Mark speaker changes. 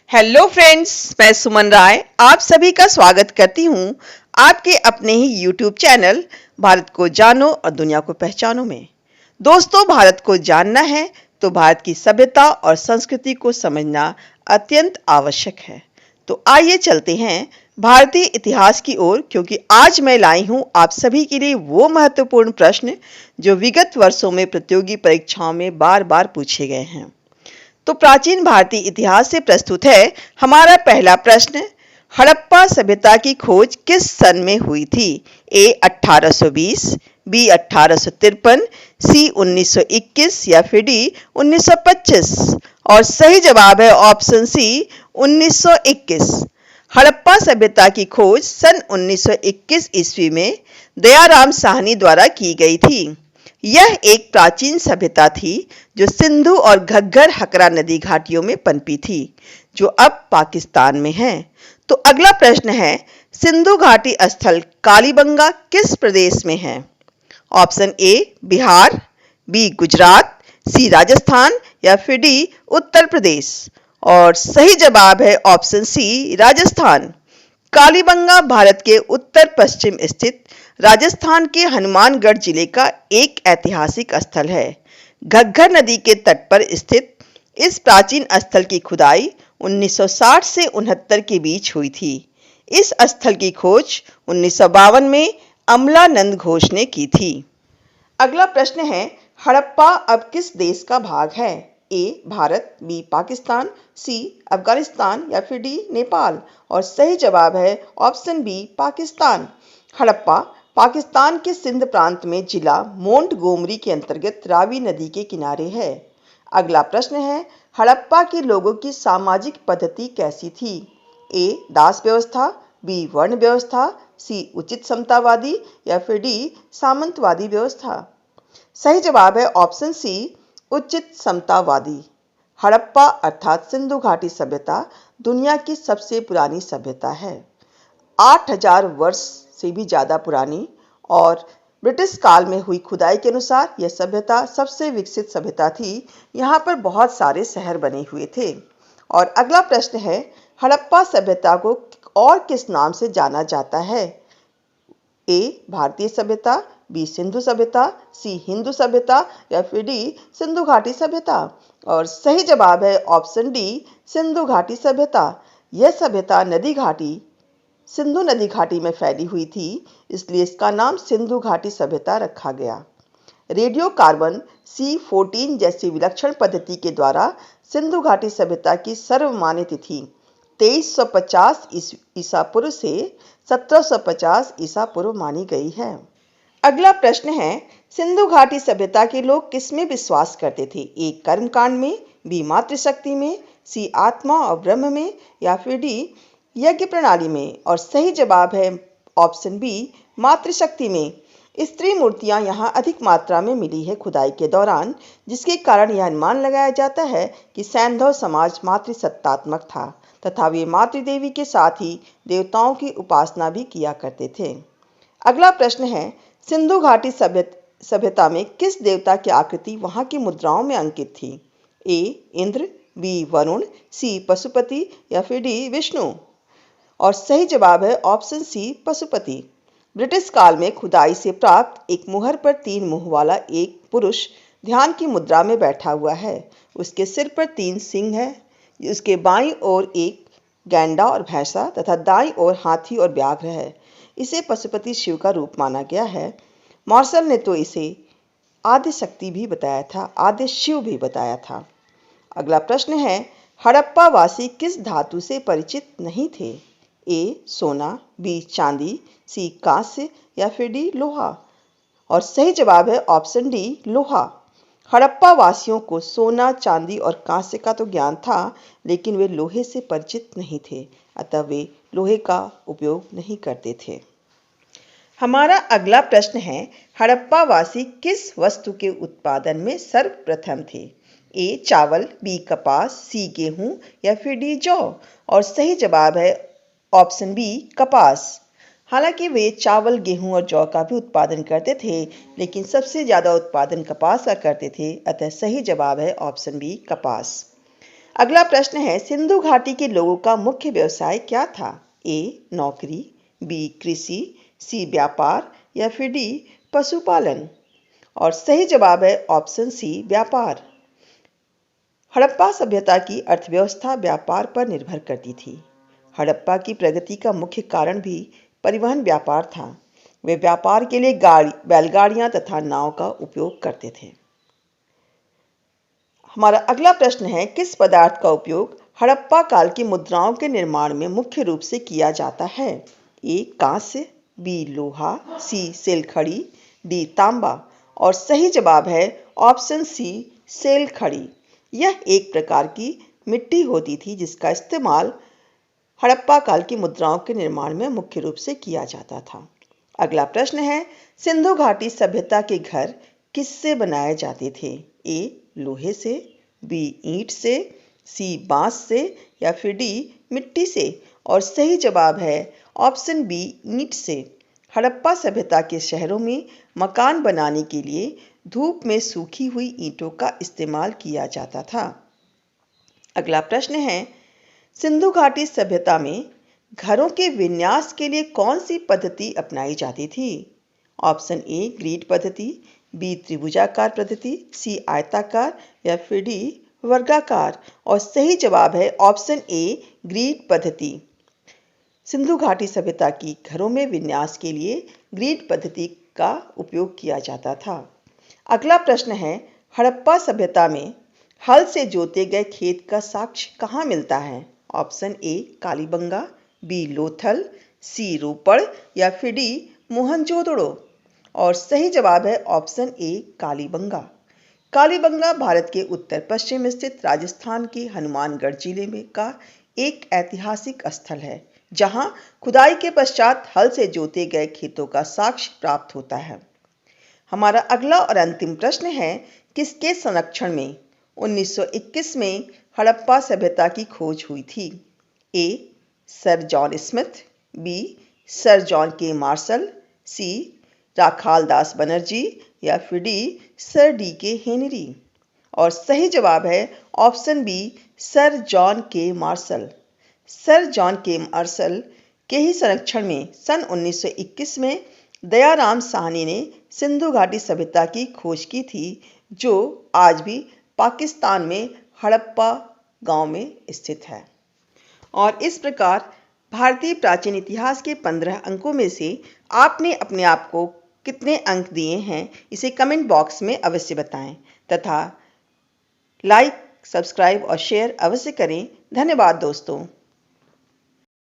Speaker 1: Hello friends, मैं सुमन राय आप सभी का स्वागत करती हूँ आपके अपने ही यूट्यूब चैनल भारत को जानो और दुनिया को पहचानो में। दोस्तों, भारत को जानना है तो भारत की सभ्यता और संस्कृति को समझना अत्यंत आवश्यक है। तो आइए चलते हैं भारतीय इतिहास की ओर, क्योंकि आज मैं लाई हूँ आप सभी के लिए वो महत्वपूर्ण प्रश्न जो विगत वर्षों में प्रतियोगी परीक्षाओं में बार बार पूछे गए हैं। तो प्राचीन भारतीय इतिहास से प्रस्तुत है हमारा पहला प्रश्न। हड़प्पा सभ्यता की खोज किस सन में हुई थी? ए 1820, बी 1853, सी 1921 या फिर डी 1925। और सही जवाब है ऑप्शन सी 1921। हड़प्पा सभ्यता की खोज सन 1921 ईस्वी में दयाराम साहनी द्वारा की गई थी। यह एक प्राचीन सभ्यता थी जो सिंधु और घग्गर हकरा नदी घाटियों में पनपी थी, जो अब पाकिस्तान में है। तो अगला प्रश्न है, सिंधु घाटी स्थल कालीबंगा किस प्रदेश में है? Option A Bihar, B Gujarat, C Rajasthan या फिर डी उत्तर प्रदेश। और सही जवाब है ऑप्शन सी राजस्थान। कालीबंगा भारत के उत्तर पश्चिम स्थित राजस्थान के हनुमानगढ़ जिले का एक ऐतिहासिक स्थल है। घग्गर नदी के तट पर स्थित इस प्राचीन स्थल की खुदाई 1960 से 69 के बीच हुई थी। इस स्थल की खोज 1952 में अमलानंद घोष ने की थी। अगला प्रश्न है, हड़प्पा अब किस देश का भाग है? ए भारत, बी पाकिस्तान, सी अफगानिस्तान या फिर डी नेपाल। और सही जवाब है ऑप्शन बी पाकिस्तान। हड़प्पा पाकिस्तान के सिंध प्रांत में जिला मोंटगोमरी के अंतर्गत रावी नदी के किनारे है। अगला प्रश्न है, हड़प्पा के लोगों की सामाजिक पद्धति कैसी थी? ए दास व्यवस्था, बी वर्ण व्यवस्था, सी उचित समतावादी या फिर डी सामंतवादी व्यवस्था। सही जवाब है ऑप्शन सी उचित समतावादी। हड़प्पा अर्थात सिंधु घाटी सभ्यता दुनिया की सबसे पुरानी सभ्यता है, 8000 वर्ष से भी ज़्यादा पुरानी। और ब्रिटिश काल में हुई खुदाई के अनुसार यह सभ्यता सबसे विकसित सभ्यता थी। यहाँ पर बहुत सारे शहर बने हुए थे। और अगला प्रश्न है, हड़प्पा सभ्यता को और किस नाम से जाना जाता है? ए भारतीय सभ्यता, बी सिंधु सभ्यता, सी हिंदू सभ्यता या फिर डी सिंधु घाटी सभ्यता। और सही जवाब है ऑप्शन डी सिंधु घाटी सभ्यता। यह सभ्यता नदी घाटी सिंधु नदी घाटी में फैली हुई थी, इसलिए इसका नाम सिंधु घाटी सभ्यता रखा गया। रेडियो कार्बन C14 जैसी विलक्षण पद्धति के द्वारा सिंधु घाटी सभ्यता की सर्वमान्य तिथि 2350 ईसा पूर्व से 1750 ईसा पूर्व मानी गई है। अगला प्रश्न है, सिंधु घाटी सभ्यता के लोग किसमें विश्वास करते थे? ए कर्मकांड में, बी मातृशक्ति में, सी आत्मा और ब्रह्म में या फिर डी यज्ञ प्रणाली में। और सही जवाब है ऑप्शन बी मातृशक्ति में। स्त्री मूर्तियां यहाँ अधिक मात्रा में मिली है खुदाई के दौरान, जिसके कारण यह अनुमान लगाया जाता है कि सैंधव समाज मातृसत्तात्मक था तथा वे मातृदेवी के साथ ही देवताओं की उपासना भी किया करते थे। अगला प्रश्न है, सिंधु घाटी सभ्यता में किस देवता की आकृति वहां की मुद्राओं में अंकित थी? ए इंद्र, बी वरुण, सी पशुपति या फिर डी विष्णु। और सही जवाब है ऑप्शन सी पशुपति। ब्रिटिश काल में खुदाई से प्राप्त एक मुहर पर 3 मुंह वाला एक पुरुष ध्यान की मुद्रा में बैठा हुआ है। उसके सिर पर 3 सिंह है। उसके बाईं ओर एक गैंडा और भैंसा तथा दाईं ओर हाथी और व्याघ्र है। इसे पशुपति शिव का रूप माना गया है। मार्शल ने तो इसे आद्य शक्ति भी बताया था, आद्य शिव भी बताया था। अगला प्रश्न है, हड़प्पा वासी किस धातु से परिचित नहीं थे? ए सोना, बी चांदी, सी कांस्य या फिर डी लोहा। और सही जवाब है ऑप्शन डी लोहा। हड़प्पा वासियों को सोना, चांदी और कांस्य का तो ज्ञान था, लेकिन वे लोहे से परिचित नहीं थे, अतः वे लोहे का उपयोग नहीं करते थे। हमारा अगला प्रश्न है, हड़प्पा वासी किस वस्तु के उत्पादन में सर्वप्रथम थे? ए चावल, बी कपास, सी गेहूं या फिर डी जौ। और सही जवाब है ऑप्शन बी कपास। हालांकि वे चावल, गेहूं और जौ का भी उत्पादन करते थे, लेकिन सबसे ज़्यादा उत्पादन कपास का करते थे, अतः सही जवाब है ऑप्शन बी कपास। अगला प्रश्न है, सिंधु घाटी के लोगों का मुख्य व्यवसाय क्या था? ए नौकरी, बी कृषि, सी व्यापार या फिर डी पशुपालन। और सही जवाब है ऑप्शन सी व्यापार। हड़प्पा सभ्यता की अर्थव्यवस्था व्यापार पर निर्भर करती थी। हड़प्पा की प्रगति का मुख्य कारण भी परिवहन व्यापार था। वे व्यापार के लिए बैलगाड़ियां तथा नाव का उपयोग करते थे। हमारा अगला प्रश्न है, किस पदार्थ का उपयोग हड़प्पा काल की मुद्राओं के निर्माण में मुख्य रूप से किया जाता है? ए कांस्य, बी लोहा, सी सेलखड़ी, डी तांबा। और सही जवाब है ऑप्शन सी सेलखड़ी। यह एक प्रकार की मिट्टी होती थी जिसका इस्तेमाल हड़प्पा काल की मुद्राओं के निर्माण में मुख्य रूप से किया जाता था। अगला प्रश्न है, सिंधु घाटी सभ्यता के घर किससे बनाए जाते थे? ए लोहे से, बी ईंट से, सी बांस से या फिर डी मिट्टी से। और सही जवाब है ऑप्शन बी ईंट से। हड़प्पा सभ्यता के शहरों में मकान बनाने के लिए धूप में सूखी हुई ईंटों का इस्तेमाल किया जाता था। अगला प्रश्न है, सिंधु घाटी सभ्यता में घरों के विन्यास के लिए कौन सी पद्धति अपनाई जाती थी? ऑप्शन ए ग्रिड पद्धति, बी त्रिभुजाकार पद्धति, सी आयताकार या फिर डी वर्गाकार। और सही जवाब है ऑप्शन ए ग्रिड पद्धति। सिंधु घाटी सभ्यता की घरों में विन्यास के लिए ग्रिड पद्धति का उपयोग किया जाता था। अगला प्रश्न है, हड़प्पा सभ्यता में हल से जोते गए खेत का साक्ष्य कहाँ मिलता है? Option A Kalibangan, B Lothal, C Ropar या फिर डी मोहनजोदड़ो। और सही जवाब है ऑप्शन ए कालीबंगा। कालीबंगा भारत के उत्तर पश्चिम स्थित राजस्थान के हनुमानगढ़ जिले में का एक ऐतिहासिक स्थल है जहां खुदाई के पश्चात हल से जोते गए खेतों का साक्ष्य प्राप्त होता है। हमारा अगला और अंतिम प्रश्न है, किसके संरक्षण में 1921 में हड़प्पा सभ्यता की खोज हुई थी? A sir John Smith, B sir John K Marshall, C Rakhal Das Banerjee या फिर D sir D K Henry. और सही जवाब है option B sir John K Marshall. Sir John K Marshall के ही संरक्षण में सन 1921 में दयाराम साहनी ने सिंधु घाटी सभ्यता की खोज की थी, जो आज भी पाकिस्तान में हड़प्पा गांव में स्थित है। और इस प्रकार भारतीय प्राचीन इतिहास के 15 अंकों में से आपने अपने आप को कितने अंक दिए हैं, इसे कमेंट बॉक्स में अवश्य बताएं तथा लाइक, सब्सक्राइब और शेयर अवश्य करें। धन्यवाद दोस्तों।